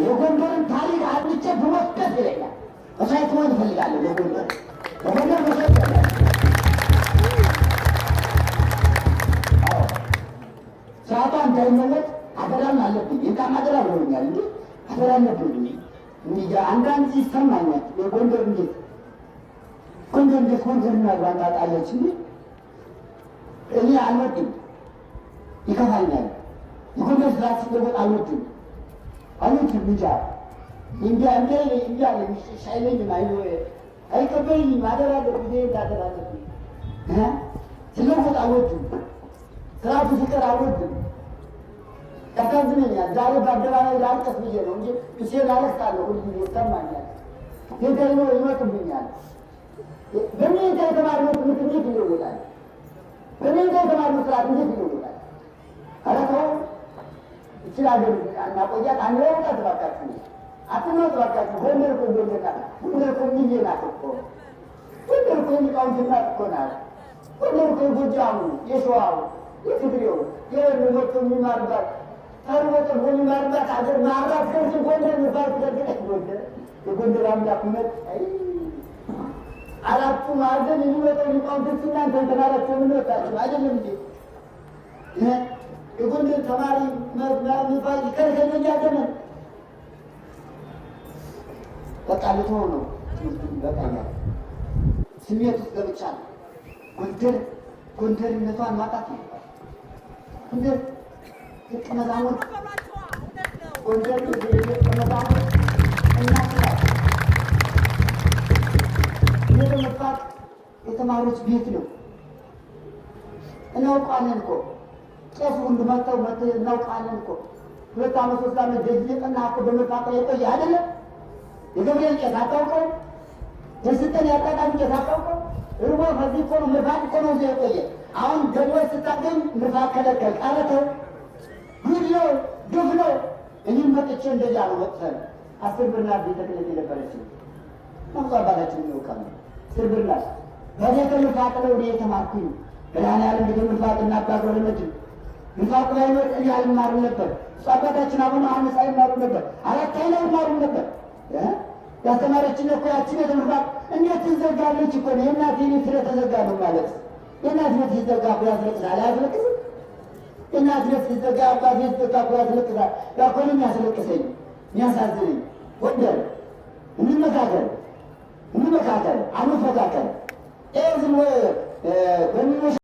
የጎንደርን ታሪክ አብልጬ ብወስደት ይለኛል። እሳት መሆን እፈልጋለሁ። የጎንደር ስርዓቷ እንዳይመለጥ አደራም አለብኝ። የቃም አደራ ብሎኛል እንጂ አደራ አለብኝ። አንዳንድ ይሰማኛል። የጎንደር እንዴት ጎንደር እናግባን ታጣለች እንጂ እኔ አልወድም፣ ይከፋኛል። የጎንደር ስርዓት ሲለወጥ አልወድም ብቻ እንዲያ ሻይለኝም አይቀበልኝም። አደራ አለብኝ እንዳደራ አለብኝ። ሲለወጥ አልወድም፣ ስርዓቱ ሲቀር አልወድም። ያሳዝነኛል። ዛሬ በአደባባይ ላልቀስ ብዬ ነው እንጂ እሴ ላለቅሳለሁ። ሁልጊዜ ይሰማኛል። ጌታዬ ይመጡብኛል። በሜንታ የተማርነው ትምህርት እንዴት ይለወጣል? በሜንታ የተማርነው ስርዓት እንዴት ይለወጣል? ኧረ ተው ይችል አገር እናቆያት። አንለውጣት እባካችሁ፣ አትለውጥ እባካችሁ። ጎንደር እኮ ጎንደር ናት። ጎንደር እኮ ሚዜ ናት እኮ። ጎንደር እኮ የሚቃውንት ናት እኮ ናት። ጎንደር እኮ የጎጃሙ፣ የሸዋው፣ የትግሬው የወሎ መጥቶ የሚማርባት ተርቦቶ የሚማርባት አገር ማራት ከዚህ ጎንደር የሚባል ተደረገች። ጎንደር የጎንደር አምላክ መጥ አራቱ ማዕዘን የሚመጣው ሊቃውንቶች እናንተ የተማራችሁ የምንወጣችሁ አይደለም እንዴ? የጎንደር ተማሪ ሚባል ይከርከኛ ዘመን በቃ ልትሆን ነው። በቃኛል ስሜት ውስጥ ገብቻለሁ። ጎንደርነቷን ማጣት ነው። ጎንደር ደቀ መዛሙርት ጎንደር ደቀ መዛሙርት እናስላል። መጥፋት የተማሪዎች ቤት ነው። እናውቃለን እኮ ቄሱ ሁሉ መጥተው እናውቃለን እኮ 2 ዓመት 3 ዓመት ደጅቀና እኮ በመፋቀር የቆየ አይደለም። የገብርኤል ቄስ አታውቀው? የስጠን ያጣጣሚ ቄስ አታውቀው? እርቦ ከዚህ እኮ ነው ልፋት እኮ ነው እዚያ የቆየ። አሁን ገድወት ስታገኝ ልፋት ከለከል ቃለተው ጉድ ነው፣ ግፍ ነው። እኔም መጥቼ እንደዚያ ነው ወጥተን 10 ብር ናት ቤተ ክህነት የነበረች ነው አባታችን የሚወቃል 10 ብር ናት። በቤተ ልፋት ነው እኔ የተማርኩኝ። ብርሃንያል እንግዲህ ልፋት እናባገው ለምድር ልፋት ላይ ነው እኔ አልማርም ነበር። አባታችን አቡነ ዮሐንስ አይማሩ ነበር። አራት አይና ይማሩ ነበር። ያስተማረችን እኮ ያችን የትምህርት እንዴት ትዘጋለች እኮ ነው። የእናቴ ቤት ስለተዘጋ ነው ማለት የእናት ቤት ሲዘጋ እኮ ያስለቅሳል። አያስለቅስም? የእናት ቤት ሲዘጋ አባት ቤት ሲዘጋ እኮ ያስለቅሳል። ያኮን የሚያስለቅሰኝ የሚያሳዝነኝ ጎንደር እንመካከል አንፈካከል ዝም